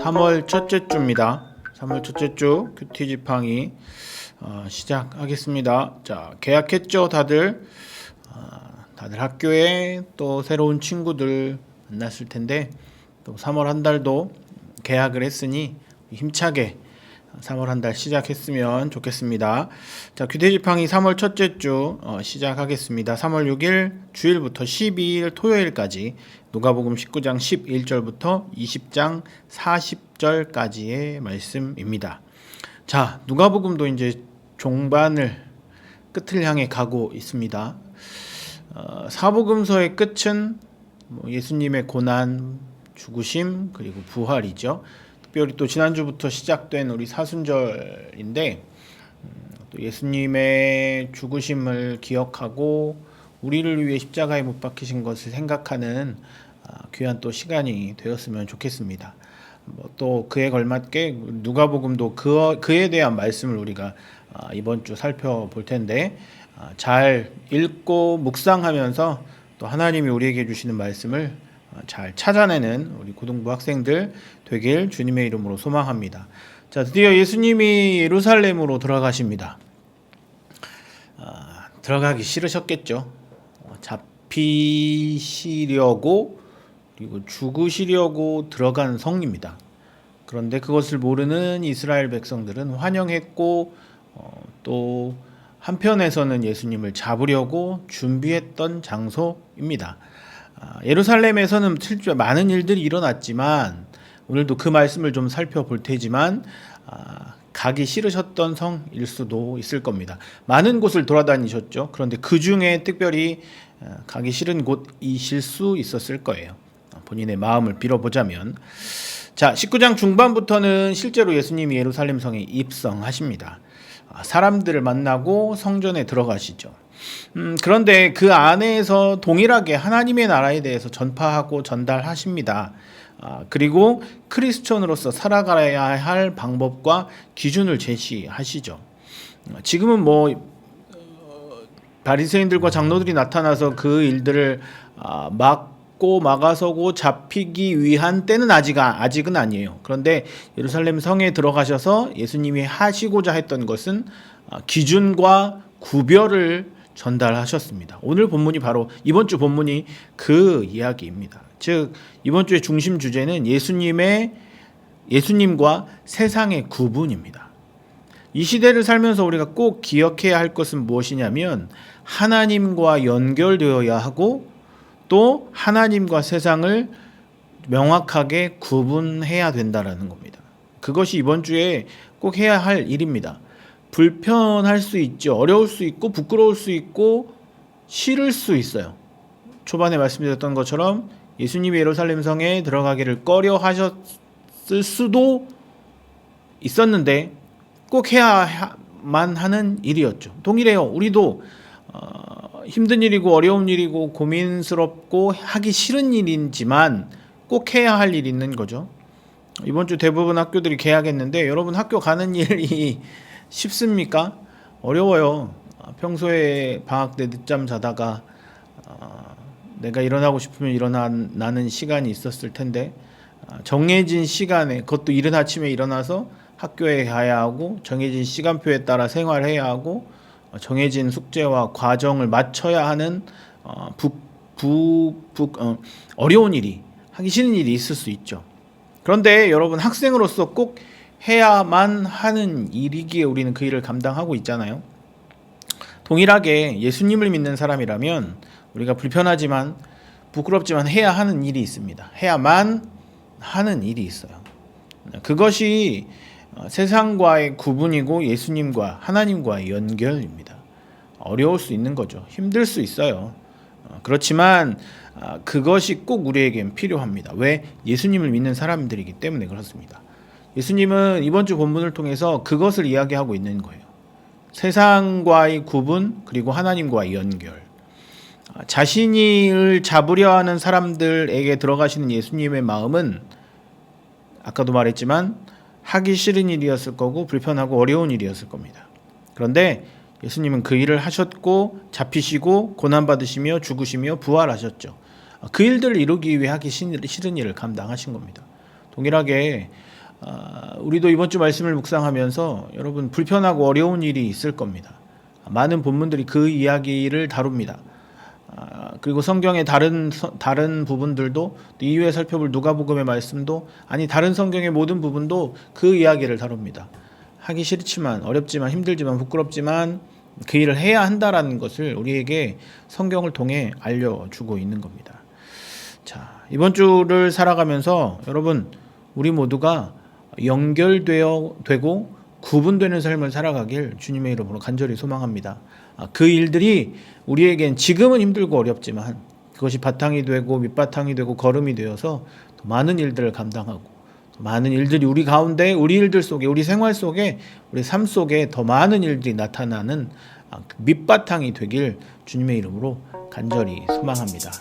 3월 첫째 주입니다. 3월 첫째 주 큐티 지팡이 시작하겠습니다. 자, 개학했죠, 다들? 다들 학교에 또 새로운 친구들 만났을 텐데 또 3월 한 달도 개학을 했으니 힘차게 3월 한 달 시작했으면 좋겠습니다. 자, 큐티 지팡이 3월 첫째 주 시작하겠습니다. 3월 6일 주일부터 12일 토요일까지 누가복음 19장 11절부터 20장 40절까지의 말씀입니다. 자, 누가복음도 이제 종반을 끝을 향해 가고 있습니다. 사복음서의 끝은 예수님의 고난, 죽으심 그리고 부활이죠. 특별히 또 지난주부터 시작된 우리 사순절인데 또 예수님의 죽으심을 기억하고 우리를 위해 십자가에 못 박히신 것을 생각하는 귀한 또 시간이 되었으면 좋겠습니다. 또 그에 걸맞게 누가복음도 그에 대한 말씀을 우리가 이번 주 살펴볼 텐데 잘 읽고 묵상하면서 또 하나님이 우리에게 주시는 말씀을 잘 찾아내는 우리 고등부 학생들 되길 주님의 이름으로 소망합니다. 자, 드디어 예수님이 예루살렘으로 들어가십니다. 들어가기 싫으셨겠죠. 잡히시려고 그리고 죽으시려고 들어간 성입니다. 그런데 그것을 모르는 이스라엘 백성들은 환영했고 또 한편에서는 예수님을 잡으려고 준비했던 장소입니다. 예루살렘에서는 실제 많은 일들이 일어났지만 오늘도 그 말씀을 좀 살펴볼 테지만 가기 싫으셨던 성일 수도 있을 겁니다. 많은 곳을 돌아다니셨죠. 그런데 그 중에 특별히 가기 싫은 곳이실 수 있었을 거예요. 본인의 마음을 빌어보자면. 자, 19장 중반부터는 실제로 예수님이 예루살렘 성에 입성하십니다. 사람들을 만나고 성전에 들어가시죠. 그런데 그 안에서 동일하게 하나님의 나라에 대해서 전파하고 전달하십니다. 그리고 크리스천으로서 살아가야 할 방법과 기준을 제시하시죠. 지금은 바리새인들과 장로들이 나타나서 그 일들을 막고 막아서고 잡히기 위한 때는 아직은 아니에요. 그런데 예루살렘 성에 들어가셔서 예수님이 하시고자 했던 것은 기준과 구별을 전달하셨습니다. 오늘 본문이 바로 이번 주 본문이 그 이야기입니다. 즉 이번 주의 중심 주제는 예수님과 세상의 구분입니다. 이 시대를 살면서 우리가 꼭 기억해야 할 것은 무엇이냐면 하나님과 연결되어야 하고 또 하나님과 세상을 명확하게 구분해야 된다라는 겁니다. 그것이 이번 주에 꼭 해야 할 일입니다. 불편할 수 있죠. 어려울 수 있고 부끄러울 수 있고 싫을 수 있어요. 초반에 말씀드렸던 것처럼 예수님이 예루살렘 성에 들어가기를 꺼려 하셨을 수도 있었는데 꼭 해야만 하는 일이었죠. 동일해요. 우리도 힘든 일이고 어려운 일이고 고민스럽고 하기 싫은 일이지만 꼭 해야 할 일이 있는 거죠. 이번 주 대부분 학교들이 개학했는데 여러분 학교 가는 일이 쉽습니까? 어려워요. 평소에 방학 때 늦잠 자다가 내가 일어나고 싶으면 일어나는 시간이 있었을 텐데 정해진 시간에 그것도 이른 아침에 일어나서 학교에 가야 하고 정해진 시간표에 따라 생활해야 하고 정해진 숙제와 과정을 맞춰야 하는 어려운 일이 하기 싫은 일이 있을 수 있죠. 그런데 여러분 학생으로서 꼭 해야만 하는 일이기에 우리는 그 일을 감당하고 있잖아요. 동일하게 예수님을 믿는 사람이라면 우리가 불편하지만 부끄럽지만 해야 하는 일이 있습니다. 해야만 하는 일이 있어요. 그것이 세상과의 구분이고 예수님과 하나님과의 연결입니다. 어려울 수 있는 거죠. 힘들 수 있어요. 그렇지만 그것이 꼭 우리에겐 필요합니다. 왜? 예수님을 믿는 사람들이기 때문에 그렇습니다. 예수님은 이번 주 본문을 통해서 그것을 이야기하고 있는 거예요. 세상과의 구분 그리고 하나님과의 연결. 자신을 잡으려 하는 사람들에게 들어가시는 예수님의 마음은 아까도 말했지만 하기 싫은 일이었을 거고 불편하고 어려운 일이었을 겁니다. 그런데 예수님은 그 일을 하셨고 잡히시고 고난받으시며 죽으시며 부활하셨죠. 그 일들을 이루기 위해 하기 싫은 일을 감당하신 겁니다. 동일하게 우리도 이번 주 말씀을 묵상하면서 여러분 불편하고 어려운 일이 있을 겁니다. 많은 본문들이 그 이야기를 다룹니다. 그리고 성경의 다른 부분들도 이후에 살펴볼 누가복음의 말씀도 다른 성경의 모든 부분도 그 이야기를 다룹니다. 하기 싫지만 어렵지만 힘들지만 부끄럽지만 그 일을 해야 한다라는 것을 우리에게 성경을 통해 알려주고 있는 겁니다. 자, 이번 주를 살아가면서 여러분 우리 모두가 연결되고 구분되는 삶을 살아가길 주님의 이름으로 간절히 소망합니다. 그 일들이 우리에겐 지금은 힘들고 어렵지만 그것이 바탕이 되고 밑바탕이 되고 거름이 되어서 더 많은 일들을 감당하고 많은 일들이 우리 가운데 우리 일들 속에 우리 생활 속에 우리 삶 속에 더 많은 일들이 나타나는 밑바탕이 되길 주님의 이름으로 간절히 소망합니다.